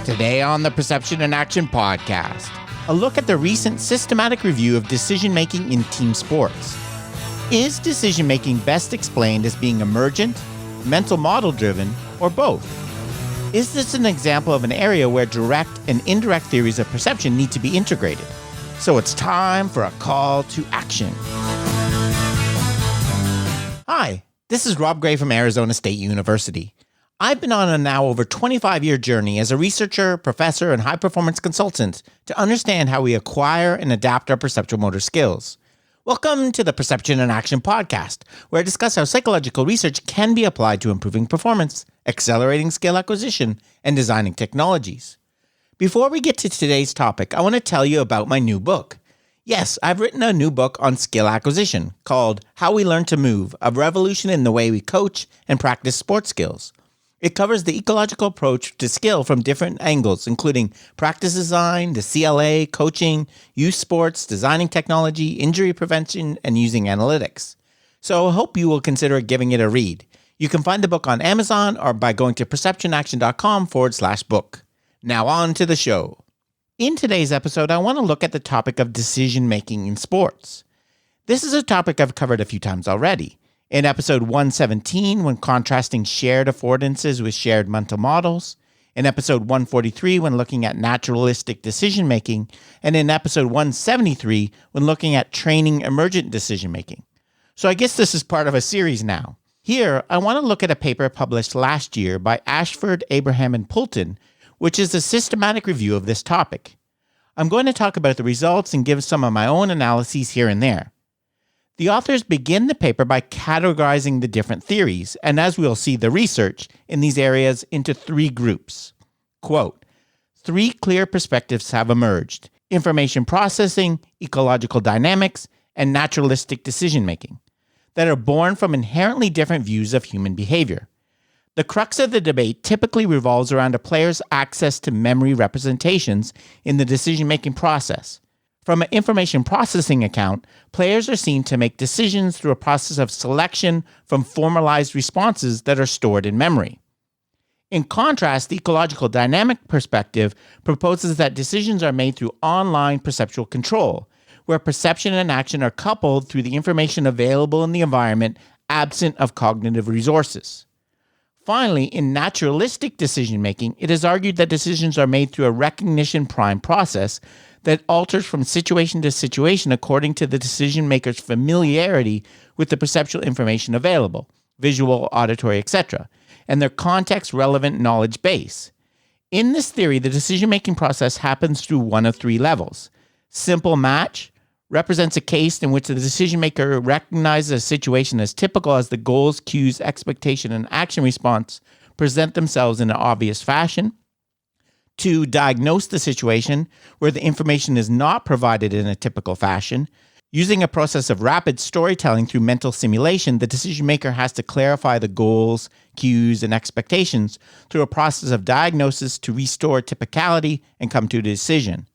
Today on the Perception and Action podcast, a look at the recent systematic review of decision-making in team sports. Is decision-making best explained as being emergent, mental model-driven, or both? Is this an example of an area where direct and indirect theories of perception need to be integrated? So it's time for a call to action. Hi, this is Rob Gray from Arizona State University. I've been on a now over 25-year journey as a researcher, professor, and high-performance consultant to understand how we acquire and adapt our perceptual motor skills. Welcome to the Perception and Action podcast, where I discuss how psychological research can be applied to improving performance, accelerating skill acquisition, and designing technologies. Before we get to today's topic, I want to tell you about my new book. Yes, I've written a new book on skill acquisition called How We Learn to Move, a revolution in the way we coach and practice sports skills. It covers the ecological approach to skill from different angles, including practice design, the CLA, coaching, youth sports, designing technology, injury prevention, and using analytics. So I hope you will consider giving it a read. You can find the book on Amazon or by going to perceptionaction.com/book. Now on to the show. In today's episode, I want to look at the topic of decision-making in sports. This is a topic I've covered a few times already. In episode 117, when contrasting shared affordances with shared mental models. In episode 143, when looking at naturalistic decision-making. And in episode 173, when looking at training emergent decision-making. So I guess this is part of a series now. Here, I want to look at a paper published last year by Ashford, Abraham, and Poulton, which is a systematic review of this topic. I'm going to talk about the results and give some of my own analyses here and there. The authors begin the paper by categorizing the different theories, and as we'll see, the research in these areas into three groups. Quote, 3 clear perspectives have emerged: information processing, ecological dynamics, and naturalistic decision-making, that are born from inherently different views of human behavior. The crux of the debate typically revolves around a player's access to memory representations in the decision-making process. From an information processing account, players are seen to make decisions through a process of selection from formalized responses that are stored in memory. In contrast, the ecological dynamic perspective proposes that decisions are made through online perceptual control, where perception and action are coupled through the information available in the environment absent of cognitive resources. Finally, in naturalistic decision-making, it is argued that decisions are made through a recognition prime process that alters from situation to situation according to the decision-maker's familiarity with the perceptual information available, visual, auditory, etc., and their context-relevant knowledge base. In this theory, the decision-making process happens through one of 3 levels. Simple match represents a case in which the decision-maker recognizes a situation as typical as the goals, cues, expectation, and action response present themselves in an obvious fashion. 2, diagnose the situation where the information is not provided in a typical fashion. Using a process of rapid storytelling through mental simulation, the decision maker has to clarify the goals, cues, and expectations through a process of diagnosis to restore typicality and come to a decision.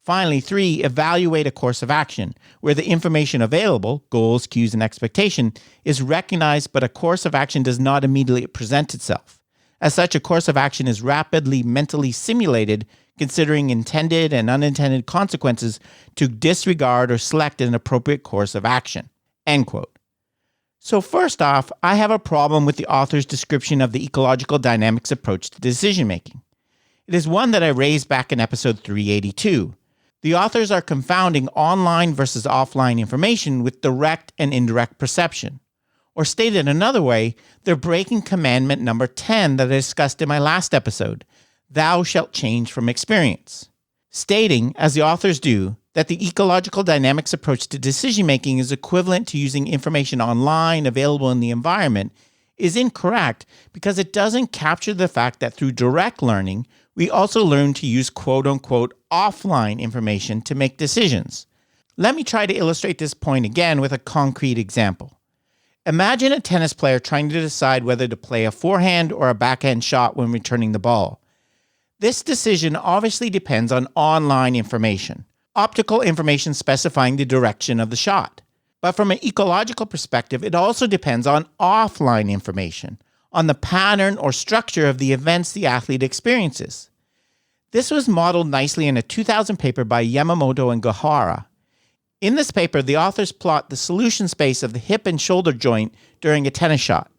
Finally, 3, evaluate a course of action, where the information available, goals, cues, and expectation, is recognized, but a course of action does not immediately present itself. As such, a course of action is rapidly mentally simulated, considering intended and unintended consequences to disregard or select an appropriate course of action. End quote. So first off, I have a problem with the author's description of the ecological dynamics approach to decision-making. It is one that I raised back in episode 382. The authors are confounding online versus offline information with direct and indirect perception. Or stated another way, they're breaking commandment number 10 that I discussed in my last episode, thou shalt change from experience. Stating, as the authors do, that the ecological dynamics approach to decision-making is equivalent to using information online available in the environment is incorrect because it doesn't capture the fact that through direct learning, we also learn to use quote-unquote offline information to make decisions. Let me try to illustrate this point again with a concrete example. Imagine a tennis player trying to decide whether to play a forehand or a backhand shot when returning the ball. This decision obviously depends on online information, optical information specifying the direction of the shot. But from an ecological perspective, it also depends on offline information, on the pattern or structure of the events the athlete experiences. This was modeled nicely in a 2000 paper by Yamamoto and Gohara. In this paper, the authors plot the solution space of the hip and shoulder joint during a tennis shot.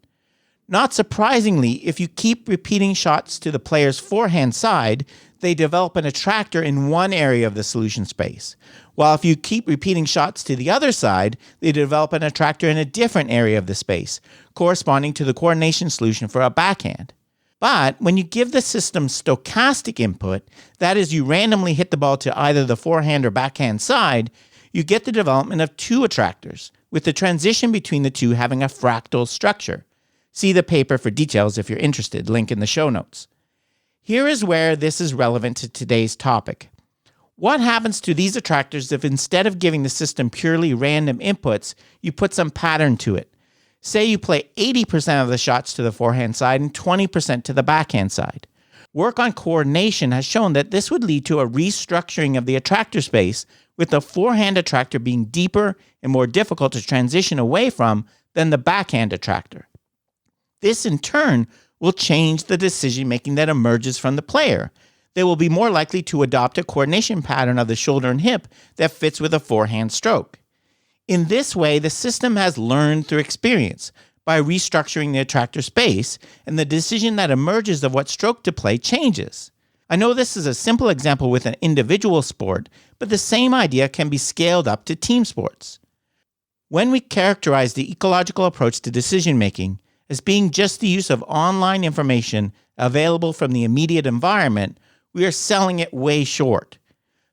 Not surprisingly, if you keep repeating shots to the player's forehand side, they develop an attractor in one area of the solution space. While if you keep repeating shots to the other side, they develop an attractor in a different area of the space, corresponding to the coordination solution for a backhand. But when you give the system stochastic input, that is, you randomly hit the ball to either the forehand or backhand side, you get the development of two attractors, with the transition between the two having a fractal structure. See the paper for details if you're interested, link in the show notes. Here is where this is relevant to today's topic. What happens to these attractors if instead of giving the system purely random inputs, you put some pattern to it? Say you play 80% of the shots to the forehand side and 20% to the backhand side. Work on coordination has shown that this would lead to a restructuring of the attractor space, with the forehand attractor being deeper and more difficult to transition away from than the backhand attractor. This, in turn, will change the decision-making that emerges from the player. They will be more likely to adopt a coordination pattern of the shoulder and hip that fits with a forehand stroke. In this way, the system has learned through experience by restructuring the attractor space, and the decision that emerges of what stroke to play changes. I know this is a simple example with an individual sport, but the same idea can be scaled up to team sports. When we characterize the ecological approach to decision-making as being just the use of online information available from the immediate environment, we are selling it way short.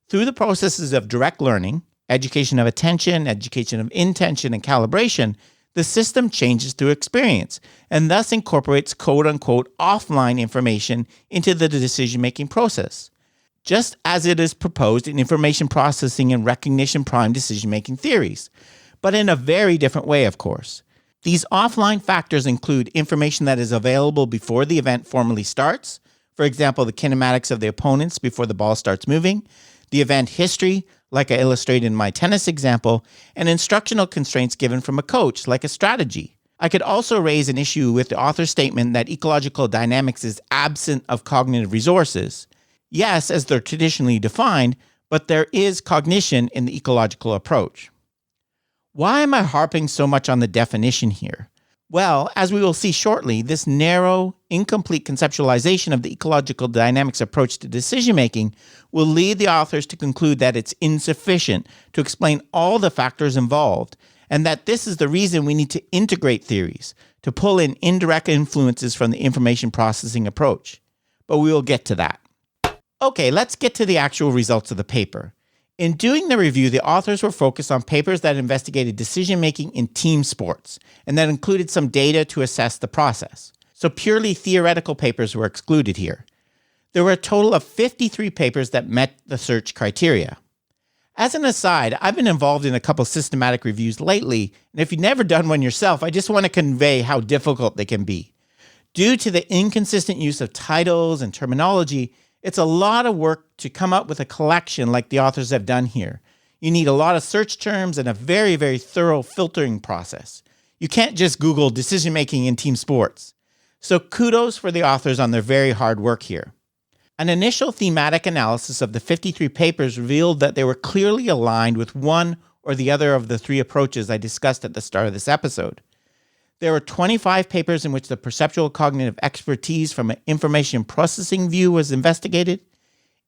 Through the processes of direct learning, education of attention, education of intention, and calibration, the system changes through experience and thus incorporates quote-unquote offline information into the decision-making process, just as it is proposed in information processing and recognition prime decision-making theories, but in a very different way, of course. These offline factors include information that is available before the event formally starts, for example, the kinematics of the opponents before the ball starts moving, the event history, like I illustrated in my tennis example, and instructional constraints given from a coach, like a strategy. I could also raise an issue with the author's statement that ecological dynamics is absent of cognitive resources. Yes, as they're traditionally defined, but there is cognition in the ecological approach. Why am I harping so much on the definition here? Well, as we will see shortly, this narrow, incomplete conceptualization of the ecological dynamics approach to decision-making will lead the authors to conclude that it's insufficient to explain all the factors involved, and that this is the reason we need to integrate theories, to pull in indirect influences from the information processing approach. But we will get to that. Okay, let's get to the actual results of the paper. In doing the review, the authors were focused on papers that investigated decision-making in team sports, and that included some data to assess the process. So purely theoretical papers were excluded here. There were a total of 53 papers that met the search criteria. As an aside, I've been involved in a couple systematic reviews lately, and if you've never done one yourself, I just want to convey how difficult they can be. Due to the inconsistent use of titles and terminology, it's a lot of work to come up with a collection like the authors have done here. You need a lot of search terms and a very, very thorough filtering process. You can't just Google decision-making in team sports. So kudos for the authors on their very hard work here. An initial thematic analysis of the 53 papers revealed that they were clearly aligned with one or the other of the three approaches I discussed at the start of this episode. There were 25 papers in which the perceptual cognitive expertise from an information processing view was investigated,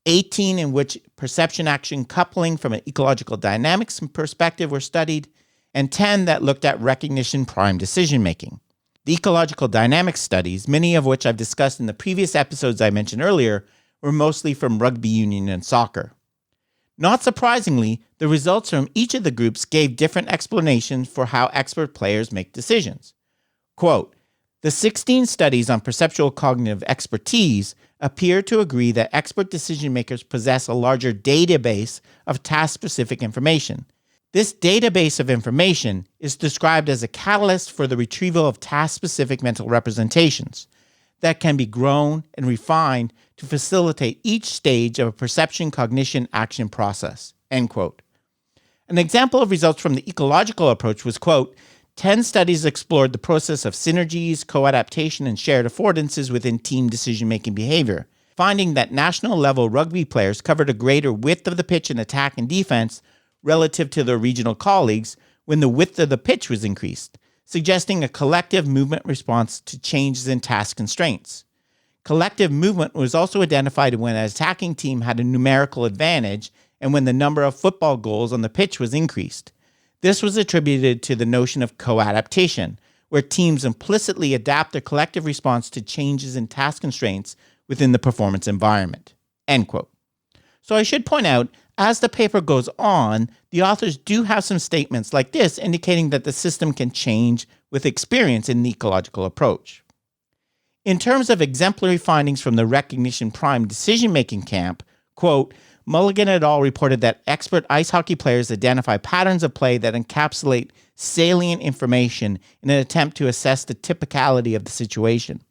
18 in which perception-action coupling from an ecological dynamics perspective were studied, and 10 that looked at recognition prime decision-making. The ecological dynamics studies, many of which I've discussed in the previous episodes I mentioned earlier, were mostly from rugby union and soccer. Not surprisingly, the results from each of the groups gave different explanations for how expert players make decisions. Quote, the 16 studies on perceptual cognitive expertise appear to agree that expert decision makers possess a larger database of task-specific information. This database of information is described as a catalyst for the retrieval of task-specific mental representations that can be grown and refined to facilitate each stage of a perception, cognition, action process, end quote. An example of results from the ecological approach was, quote, 10 studies explored the process of synergies, co-adaptation, and shared affordances within team decision-making behavior. finding that national-level rugby players covered a greater width of the pitch in attack and defense relative to their regional colleagues when the width of the pitch was increased, suggesting a collective movement response to changes in task constraints. Collective movement was also identified when an attacking team had a numerical advantage and when the number of football goals on the pitch was increased. This was attributed to the notion of co-adaptation, where teams implicitly adapt their collective response to changes in task constraints within the performance environment. End quote. So I should point out, as the paper goes on, the authors do have some statements like this indicating that the system can change with experience in the ecological approach. In terms of exemplary findings from the recognition prime decision-making camp, quote, Mulligan et al. Reported that expert ice hockey players identify patterns of play that encapsulate salient information in an attempt to assess the typicality of the situation.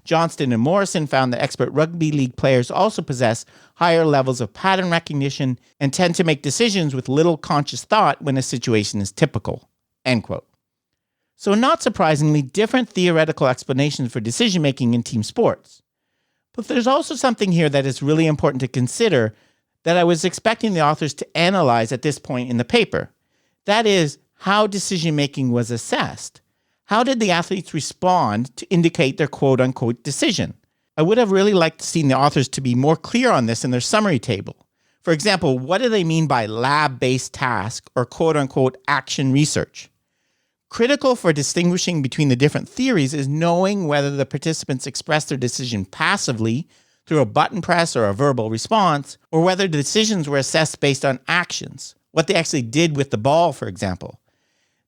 Johnston and Morrison found that expert rugby league players also possess higher levels of pattern recognition and tend to make decisions with little conscious thought when a situation is typical. End quote. So not surprisingly, different theoretical explanations for decision-making in team sports. But there's also something here that is really important to consider that I was expecting the authors to analyze at this point in the paper. That is, how decision-making was assessed. How did the athletes respond to indicate their quote-unquote decision? I would have really liked to see the authors to be more clear on this in their summary table. For example, what do they mean by lab-based task or quote-unquote action research? Critical for distinguishing between the different theories is knowing whether the participants express their decision passively through a button press or a verbal response, or whether the decisions were assessed based on actions, what they actually did with the ball, for example.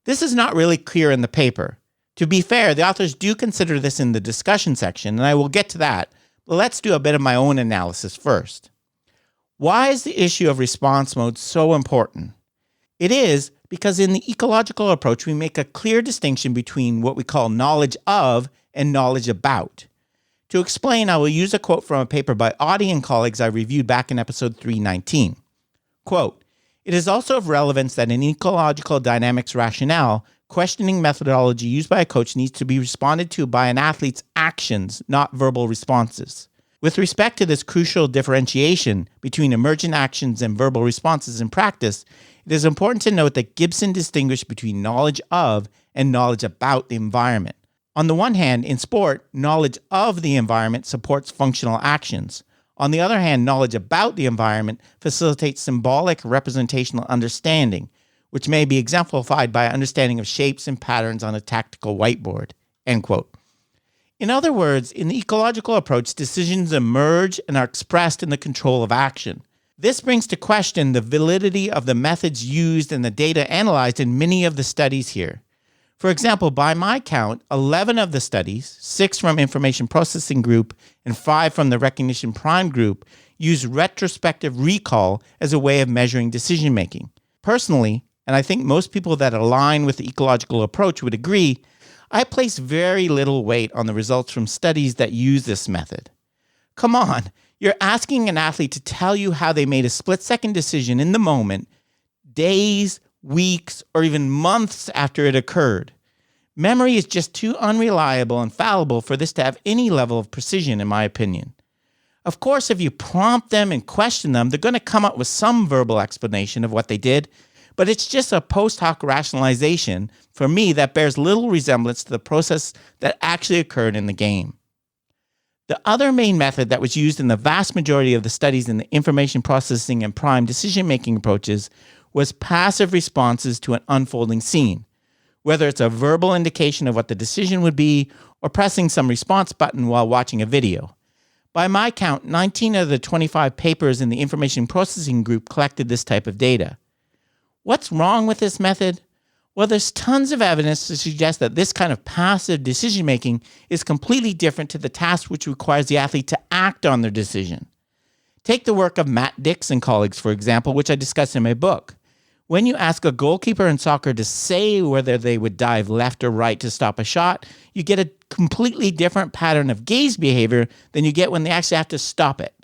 This is not really clear in the paper. To be fair, the authors do consider this in the discussion section, and I will get to that, but let's do a bit of my own analysis first. Why is the issue of response mode so important? It is because in the ecological approach, we make a clear distinction between what we call knowledge of and knowledge about. To explain, I will use a quote from a paper by Audie and colleagues I reviewed back in episode 319. Quote, it is also of relevance that in ecological dynamics rationale, questioning methodology used by a coach needs to be responded to by an athlete's actions, not verbal responses. With respect to this crucial differentiation between emergent actions and verbal responses in practice, it is important to note that Gibson distinguished between knowledge of and knowledge about the environment. On the one hand, in sport, knowledge of the environment supports functional actions. On the other hand, knowledge about the environment facilitates symbolic representational understanding, which may be exemplified by understanding of shapes and patterns on a tactical whiteboard. End quote. In other words, in the ecological approach, decisions emerge and are expressed in the control of action. This brings to question the validity of the methods used and the data analyzed in many of the studies here. For example, by my count, 11 of the studies, 6 from Information Processing Group and 5 from the Recognition Prime Group, use retrospective recall as a way of measuring decision-making. Personally, and I think most people that align with the ecological approach would agree, I place very little weight on the results from studies that use this method. Come on, you're asking an athlete to tell you how they made a split-second decision in the moment, days, weeks, or even months after it occurred. Memory is just too unreliable and fallible for this to have any level of precision, in my opinion. Of course, if you prompt them and question them, they're going to come up with some verbal explanation of what they did, but it's just a post hoc rationalization, for me, that bears little resemblance to the process that actually occurred in the game. The other main method that was used in the vast majority of the studies in the information processing and prime decision-making approaches was passive responses to an unfolding scene, whether it's a verbal indication of what the decision would be or pressing some response button while watching a video. By my count, 19 of the 25 papers in the information processing group collected this type of data. What's wrong with this method? Well, there's tons of evidence to suggest that this kind of passive decision-making is completely different to the task which requires the athlete to act on their decision. Take the work of Matt Dix and colleagues, for example, which I discuss in my book. When you ask a goalkeeper in soccer to say whether they would dive left or right to stop a shot, you get a completely different pattern of gaze behavior than you get when they actually have to stop it.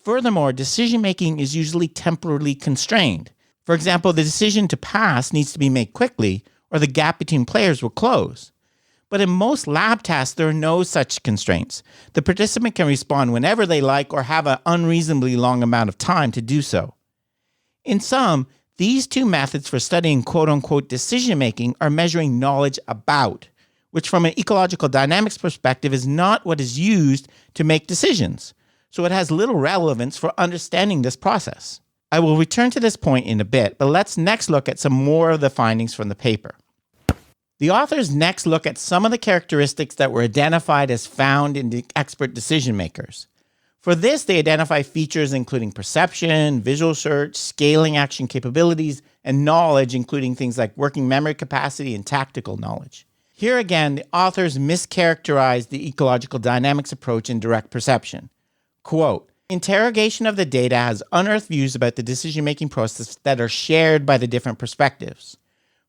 Furthermore, decision-making is usually temporally constrained. For example, the decision to pass needs to be made quickly, or the gap between players will close. But in most lab tests, there are no such constraints. The participant can respond whenever they like or have an unreasonably long amount of time to do so. In sum, these two methods for studying quote-unquote decision-making are measuring knowledge about, which from an ecological dynamics perspective is not what is used to make decisions. So it has little relevance for understanding this process. I will return to this point in a bit, but let's next look at some more of the findings from the paper. The authors next look at some of the characteristics that were identified as found in the expert decision makers. For this, they identify features including perception, visual search, scaling action capabilities, and knowledge, including things like working memory capacity and tactical knowledge. Here again, the authors mischaracterized the ecological dynamics approach in direct perception. Quote, interrogation of the data has unearthed views about the decision-making process that are shared by the different perspectives.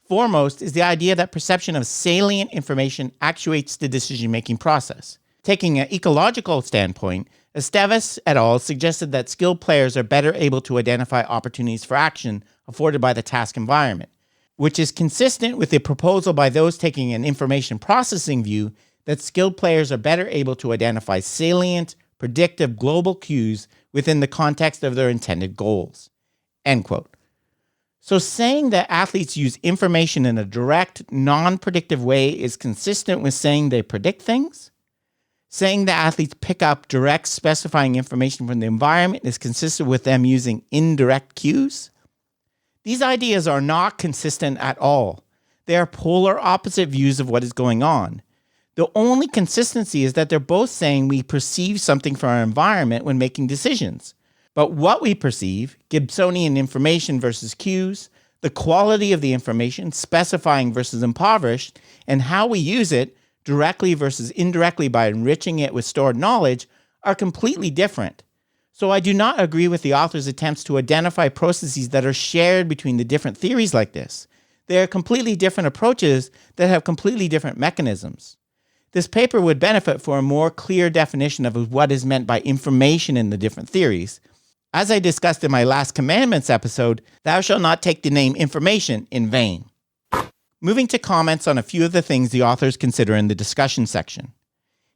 Foremost is the idea that perception of salient information actuates the decision-making process. Taking an ecological standpoint, Esteves et al. Suggested that skilled players are better able to identify opportunities for action afforded by the task environment, which is consistent with the proposal by those taking an information processing view that skilled players are better able to identify salient, predictive global cues within the context of their intended goals. End quote. So saying that athletes use information in a direct, non-predictive way is consistent with saying they predict things? Saying that athletes pick up direct specifying information from the environment is consistent with them using indirect cues? These ideas are not consistent at all. They are polar opposite views of what is going on. The only consistency is that they're both saying we perceive something from our environment when making decisions. But what we perceive, Gibsonian information versus cues, the quality of the information, specifying versus impoverished, and how we use it, directly versus indirectly by enriching it with stored knowledge, are completely different. So I do not agree with the author's attempts to identify processes that are shared between the different theories like this. They are completely different approaches that have completely different mechanisms. This paper would benefit for a more clear definition of what is meant by information in the different theories. As I discussed in my last commandments episode, thou shalt not take the name information in vain. Moving to comments on a few of the things the authors consider in the discussion section.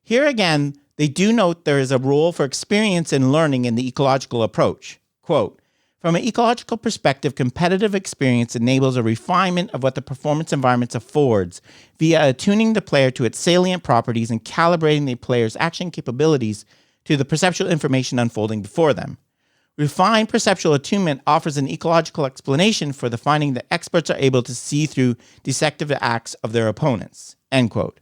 Here again, they do note there is a role for experience and learning in the ecological approach. Quote, from an ecological perspective, competitive experience enables a refinement of what the performance environment affords via attuning the player to its salient properties and calibrating the player's action capabilities to the perceptual information unfolding before them. Refined perceptual attunement offers an ecological explanation for the finding that experts are able to see through deceptive acts of their opponents. End quote.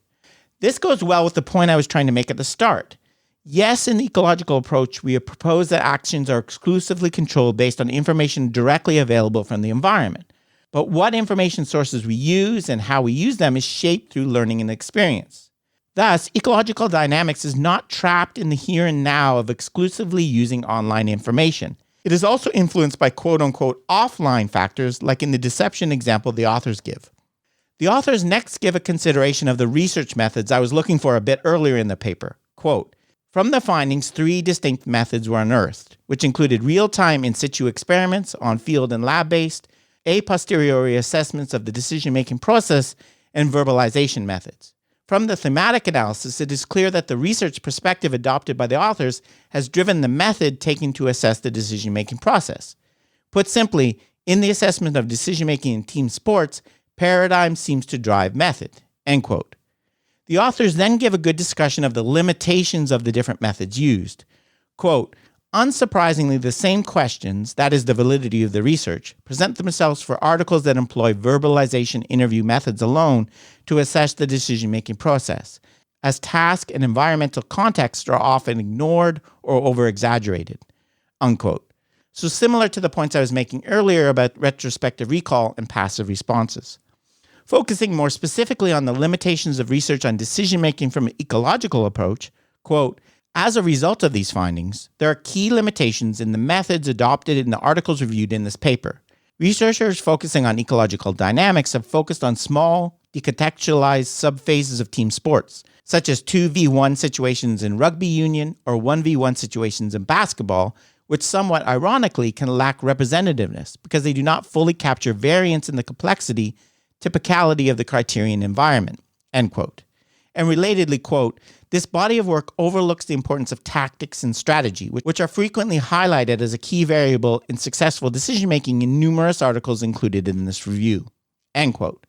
This goes well with the point I was trying to make at the start. Yes, in the ecological approach, we have proposed that actions are exclusively controlled based on information directly available from the environment. But what information sources we use and how we use them is shaped through learning and experience. Thus, ecological dynamics is not trapped in the here and now of exclusively using online information. It is also influenced by quote-unquote offline factors like in the deception example the authors give. The authors next give a consideration of the research methods I was looking for a bit earlier in the paper. Quote, from the findings, 3 distinct methods were unearthed, which included real-time in situ experiments on field and lab-based, a posteriori assessments of the decision-making process, and verbalization methods. From the thematic analysis, it is clear that the research perspective adopted by the authors has driven the method taken to assess the decision-making process. Put simply, in the assessment of decision-making in team sports, paradigm seems to drive method. End quote. The authors then give a good discussion of the limitations of the different methods used. Quote, unsurprisingly, the same questions, that is the validity of the research, present themselves for articles that employ verbalization interview methods alone to assess the decision-making process, as task and environmental contexts are often ignored or over-exaggerated. Unquote. So similar to the points I was making earlier about retrospective recall and passive responses. Focusing more specifically on the limitations of research on decision-making from an ecological approach, quote, as a result of these findings, there are key limitations in the methods adopted in the articles reviewed in this paper. Researchers focusing on ecological dynamics have focused on small, decontextualized subphases of team sports, such as 2v1 situations in rugby union or 1v1 situations in basketball, which somewhat ironically can lack representativeness because they do not fully capture variance in the complexity, typicality of the criterion environment. End quote. And relatedly, quote, this body of work overlooks the importance of tactics and strategy, which are frequently highlighted as a key variable in successful decision-making in numerous articles included in this review, end quote.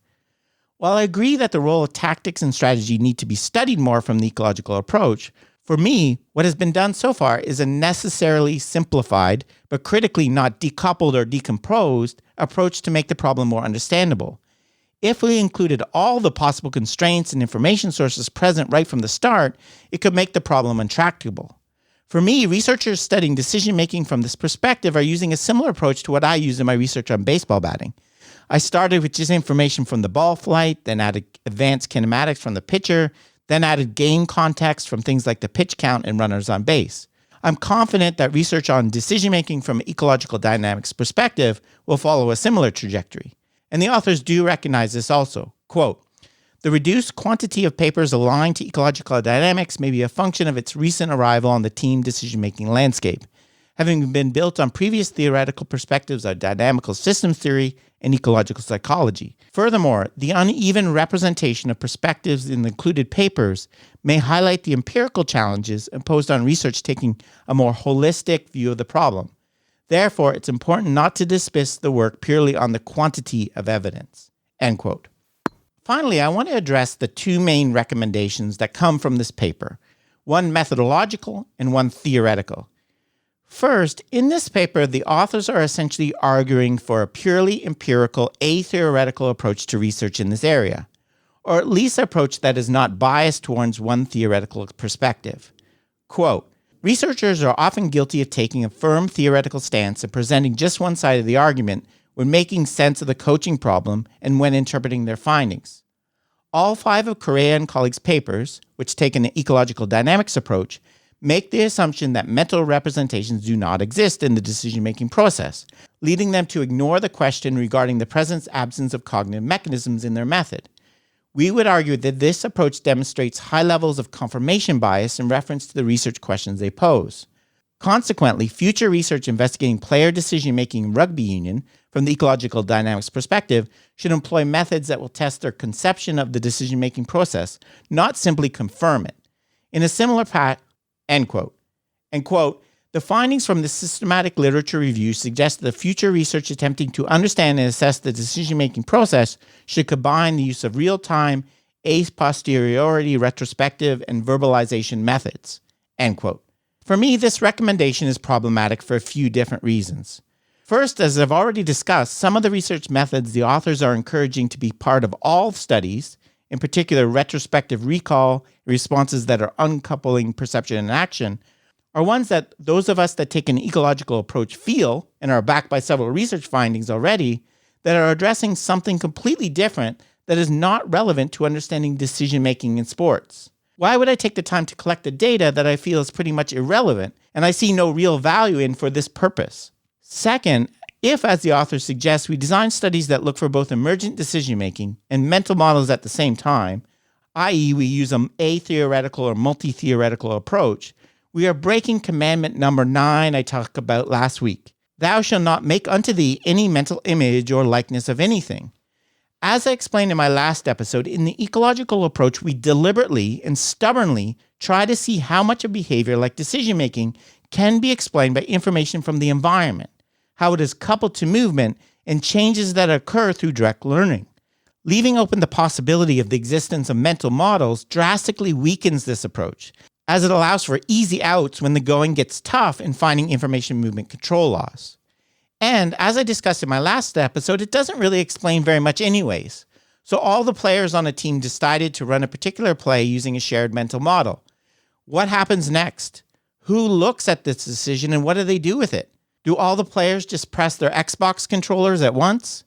While I agree that the role of tactics and strategy need to be studied more from the ecological approach, for me, what has been done so far is a necessarily simplified, but critically not decoupled or decomposed, approach to make the problem more understandable. If we included all the possible constraints and information sources present right from the start, it could make the problem intractable. For me, researchers studying decision-making from this perspective are using a similar approach to what I use in my research on baseball batting. I started with just information from the ball flight, then added advanced kinematics from the pitcher, then added game context from things like the pitch count and runners on base. I'm confident that research on decision-making from an ecological dynamics perspective will follow a similar trajectory. And the authors do recognize this also. Quote, the reduced quantity of papers aligned to ecological dynamics may be a function of its recent arrival on the team decision-making landscape, having been built on previous theoretical perspectives of dynamical systems theory and ecological psychology. Furthermore, the uneven representation of perspectives in the included papers may highlight the empirical challenges imposed on research taking a more holistic view of the problem. Therefore, it's important not to dismiss the work purely on the quantity of evidence, end quote. Finally, I want to address the two main recommendations that come from this paper, one methodological and one theoretical. First, in this paper, the authors are essentially arguing for a purely empirical, atheoretical approach to research in this area, or at least an approach that is not biased towards one theoretical perspective. Quote, researchers are often guilty of taking a firm theoretical stance and presenting just one side of the argument when making sense of the coaching problem and when interpreting their findings. All 5 of Correa and colleagues' papers, which take an ecological dynamics approach, make the assumption that mental representations do not exist in the decision-making process, leading them to ignore the question regarding the presence-absence of cognitive mechanisms in their method. We would argue that this approach demonstrates high levels of confirmation bias in reference to the research questions they pose. Consequently, future research investigating player decision-making in rugby union from the ecological dynamics perspective should employ methods that will test their conception of the decision-making process, not simply confirm it. In a similar path, end quote. And quote, the findings from the systematic literature review suggest that the future research attempting to understand and assess the decision-making process should combine the use of real-time, a posteriori retrospective, and verbalization methods, end quote. For me, this recommendation is problematic for a few different reasons. First, as I've already discussed, some of the research methods the authors are encouraging to be part of all studies, in particular retrospective recall, responses that are uncoupling perception and action, are ones that those of us that take an ecological approach feel, and are backed by several research findings already, that are addressing something completely different that is not relevant to understanding decision-making in sports. Why would I take the time to collect the data that I feel is pretty much irrelevant and I see no real value in for this purpose? Second, if, as the author suggests, we design studies that look for both emergent decision-making and mental models at the same time, i.e. we use an atheoretical or multi-theoretical approach, we are breaking commandment number 9 I talked about last week. Thou shalt not make unto thee any mental image or likeness of anything. As I explained in my last episode, in the ecological approach, we deliberately and stubbornly try to see how much of behavior like decision-making can be explained by information from the environment, how it is coupled to movement, and changes that occur through direct learning. Leaving open the possibility of the existence of mental models drastically weakens this approach, as it allows for easy outs when the going gets tough in finding information movement control laws. And as I discussed in my last episode, it doesn't really explain very much anyways. So all the players on a team decided to run a particular play using a shared mental model. What happens next? Who looks at this decision and what do they do with it? Do all the players just press their Xbox controllers at once?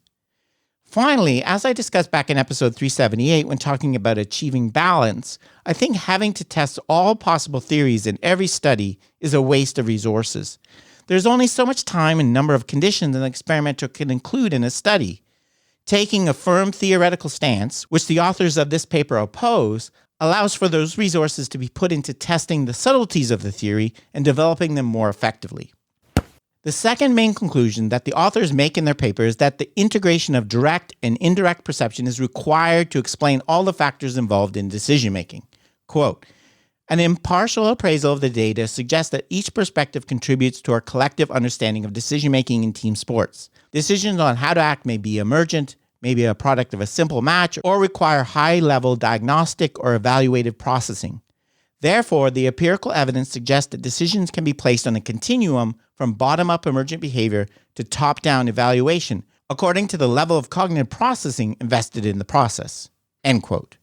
Finally, as I discussed back in episode 378 when talking about achieving balance, I think having to test all possible theories in every study is a waste of resources. There's only so much time and number of conditions an experimenter can include in a study. Taking a firm theoretical stance, which the authors of this paper oppose, allows for those resources to be put into testing the subtleties of the theory and developing them more effectively. The second main conclusion that the authors make in their paper is that the integration of direct and indirect perception is required to explain all the factors involved in decision-making. Quote, an impartial appraisal of the data suggests that each perspective contributes to our collective understanding of decision-making in team sports. Decisions on how to act may be emergent, may be a product of a simple match, or require high-level diagnostic or evaluative processing. Therefore, the empirical evidence suggests that decisions can be placed on a continuum from bottom-up emergent behavior to top-down evaluation, according to the level of cognitive processing invested in the process. End quote.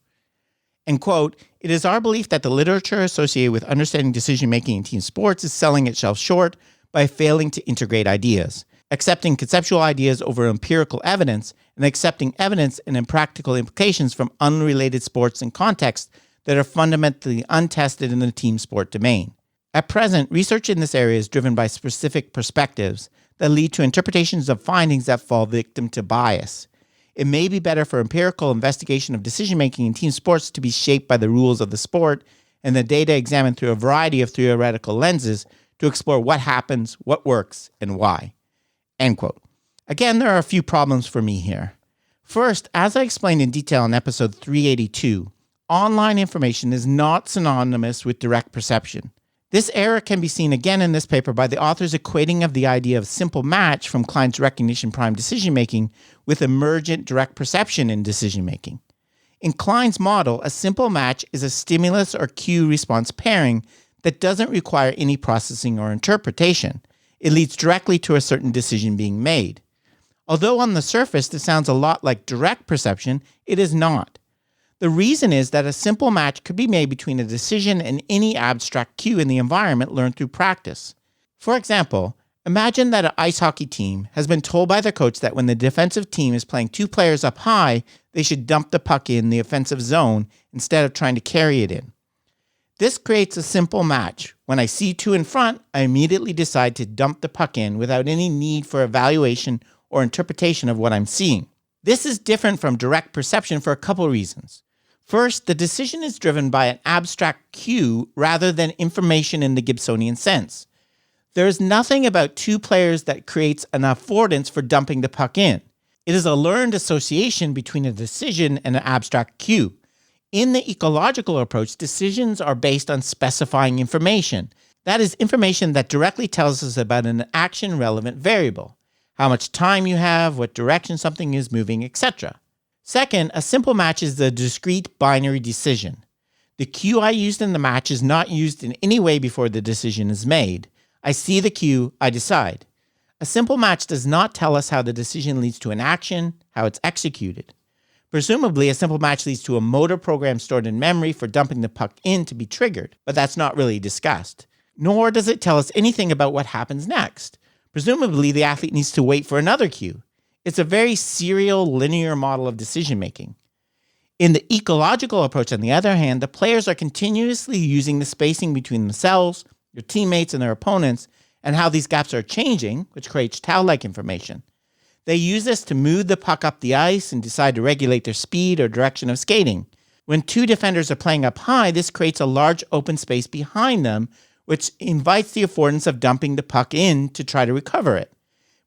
End quote. It is our belief that the literature associated with understanding decision-making in team sports is selling itself short by failing to integrate ideas, accepting conceptual ideas over empirical evidence, and accepting evidence and impractical implications from unrelated sports and contexts that are fundamentally untested in the team sport domain. At present, research in this area is driven by specific perspectives that lead to interpretations of findings that fall victim to bias. It may be better for empirical investigation of decision-making in team sports to be shaped by the rules of the sport and the data examined through a variety of theoretical lenses to explore what happens, what works, and why. End quote. Again, there are a few problems for me here. First, as I explained in detail in episode 382, online information is not synonymous with direct perception. This error can be seen again in this paper by the authors equating of the idea of simple match from Klein's recognition prime decision-making with emergent direct perception in decision-making. In Klein's model, a simple match is a stimulus or cue response pairing that doesn't require any processing or interpretation. It leads directly to a certain decision being made. Although on the surface this sounds a lot like direct perception, it is not. The reason is that a simple match could be made between a decision and any abstract cue in the environment learned through practice. For example, imagine that an ice hockey team has been told by their coach that when the defensive team is playing two players up high, they should dump the puck in the offensive zone instead of trying to carry it in. This creates a simple match. When I see two in front, I immediately decide to dump the puck in without any need for evaluation or interpretation of what I'm seeing. This is different from direct perception for a couple reasons. First, the decision is driven by an abstract cue rather than information in the Gibsonian sense. There is nothing about two players that creates an affordance for dumping the puck in. It is a learned association between a decision and an abstract cue. In the ecological approach, decisions are based on specifying information. That is information that directly tells us about an action-relevant variable, how much time you have, what direction something is moving, etc. Second, a simple match is a discrete binary decision. The cue I used in the match is not used in any way before the decision is made. I see the cue, I decide. A simple match does not tell us how the decision leads to an action, how it's executed. Presumably, a simple match leads to a motor program stored in memory for dumping the puck in to be triggered, but that's not really discussed. Nor does it tell us anything about what happens next. Presumably, the athlete needs to wait for another cue. It's a very serial, linear model of decision-making. In the ecological approach, on the other hand, the players are continuously using the spacing between themselves, their teammates, and their opponents, and how these gaps are changing, which creates tau-like information. They use this to move the puck up the ice and decide to regulate their speed or direction of skating. When two defenders are playing up high, this creates a large open space behind them, which invites the affordance of dumping the puck in to try to recover it.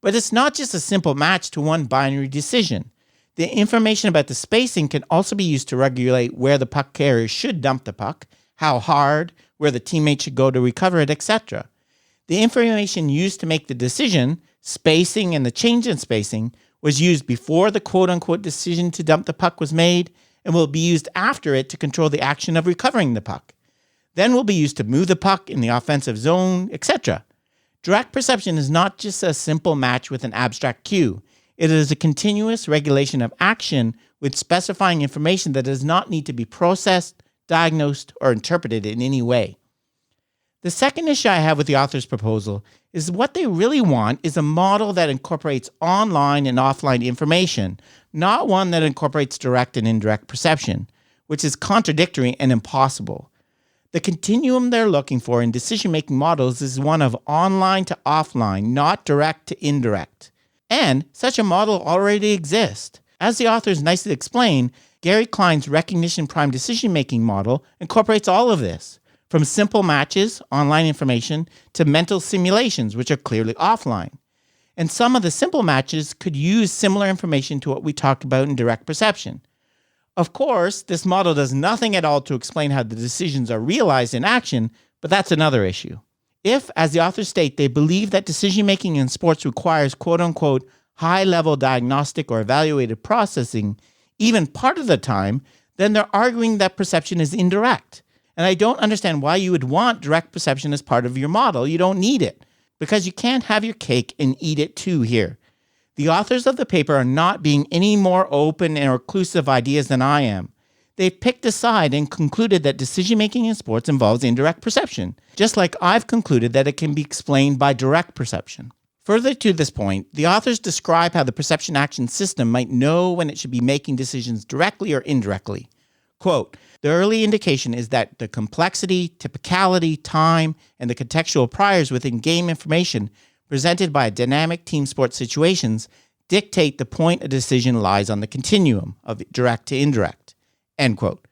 But it's not just a simple match to one binary decision. The information about the spacing can also be used to regulate where the puck carrier should dump the puck, how hard, where the teammate should go to recover it, etc. The information used to make the decision, spacing and the change in spacing, was used before the quote-unquote decision to dump the puck was made and will be used after it to control the action of recovering the puck. Then will be used to move the puck in the offensive zone, etc. Direct perception is not just a simple match with an abstract cue. It is a continuous regulation of action with specifying information that does not need to be processed, diagnosed, or interpreted in any way. The second issue I have with the author's proposal is what they really want is a model that incorporates online and offline information, not one that incorporates direct and indirect perception, which is contradictory and impossible. The continuum they're looking for in decision-making models is one of online to offline, not direct to indirect. And such a model already exists. As the authors nicely explain, Gary Klein's recognition prime decision-making model incorporates all of this, from simple matches, online information, to mental simulations, which are clearly offline. And some of the simple matches could use similar information to what we talked about in direct perception. Of course, this model does nothing at all to explain how the decisions are realized in action, but that's another issue. If, as the authors state, they believe that decision-making in sports requires quote-unquote high-level diagnostic or evaluative processing, even part of the time, then they're arguing that perception is indirect. And I don't understand why you would want direct perception as part of your model. You don't need it, because you can't have your cake and eat it too here. The authors of the paper are not being any more open or inclusive ideas than I am. They've picked a side and concluded that decision-making in sports involves indirect perception, just like I've concluded that it can be explained by direct perception. Further to this point, the authors describe how the perception action system might know when it should be making decisions directly or indirectly. Quote, the early indication is that the complexity, typicality, time, and the contextual priors within game information presented by dynamic team sports situations dictate the point a decision lies on the continuum of direct to indirect. End quote.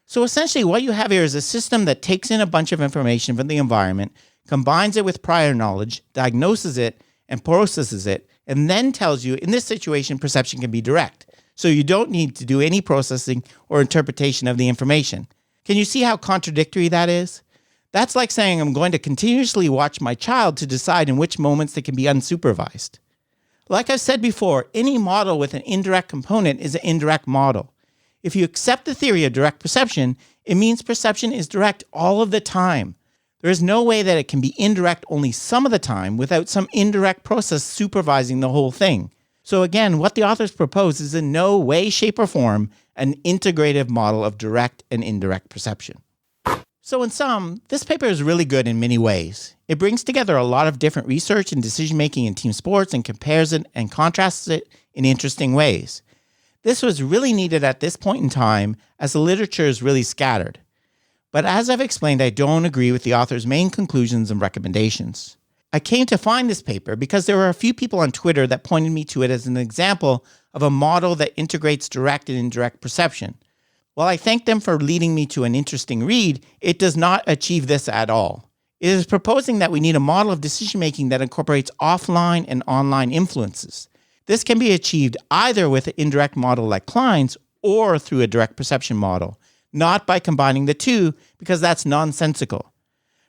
So essentially what you have here is a system that takes in a bunch of information from the environment, combines it with prior knowledge, diagnoses it, and processes it, and then tells you, in this situation, perception can be direct. So you don't need to do any processing or interpretation of the information. Can you see how contradictory that is? That's like saying I'm going to continuously watch my child to decide in which moments they can be unsupervised. Like I've said before, any model with an indirect component is an indirect model. If you accept the theory of direct perception, it means perception is direct all of the time. There is no way that it can be indirect only some of the time without some indirect process supervising the whole thing. So again, what the authors propose is in no way, shape, or form an integrative model of direct and indirect perception. So in sum, this paper is really good in many ways. It brings together a lot of different research and decision-making in team sports and compares it and contrasts it in interesting ways. This was really needed at this point in time as the literature is really scattered. But as I've explained, I don't agree with the author's main conclusions and recommendations. I came to find this paper because there were a few people on Twitter that pointed me to it as an example of a model that integrates direct and indirect perception. While I thank them for leading me to an interesting read, it does not achieve this at all. It is proposing that we need a model of decision-making that incorporates offline and online influences. This can be achieved either with an indirect model like Klein's or through a direct perception model, not by combining the two, because that's nonsensical.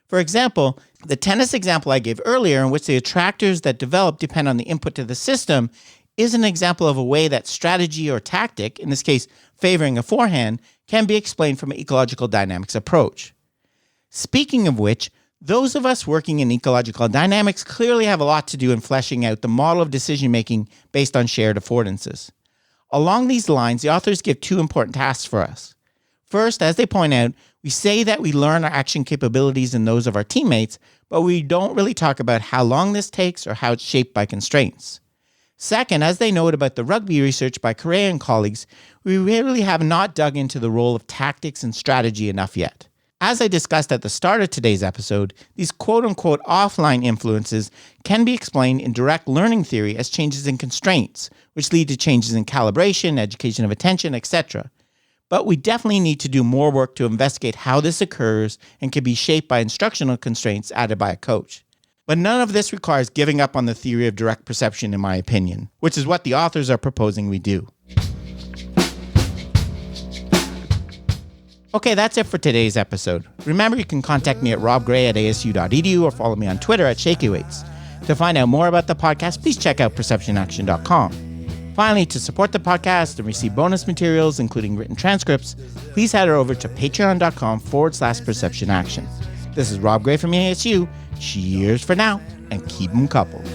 For example, the tennis example I gave earlier, in which the attractors that develop depend on the input to the system, is an example of a way that strategy or tactic, in this case favoring a forehand, can be explained from an ecological dynamics approach. Speaking of which, those of us working in ecological dynamics clearly have a lot to do in fleshing out the model of decision-making based on shared affordances. Along these lines, the authors give two important tasks for us. First, as they point out, we say that we learn our action capabilities and those of our teammates, but we don't really talk about how long this takes or how it's shaped by constraints. Second, as they note about the rugby research by Correa and colleagues, we really have not dug into the role of tactics and strategy enough yet. As I discussed at the start of today's episode, these quote-unquote offline influences can be explained in direct learning theory as changes in constraints, which lead to changes in calibration, education of attention, etc. But we definitely need to do more work to investigate how this occurs and can be shaped by instructional constraints added by a coach. But none of this requires giving up on the theory of direct perception, in my opinion, which is what the authors are proposing we do. Okay, that's it for today's episode. Remember, you can contact me at robgray@asu.edu or follow me on Twitter at ShakyWeights. To find out more about the podcast, please check out perceptionaction.com. Finally, to support the podcast and receive bonus materials, including written transcripts, please head over to patreon.com/perceptionaction. This is Rob Gray from ASU. Cheers for now, and keep 'em coupled.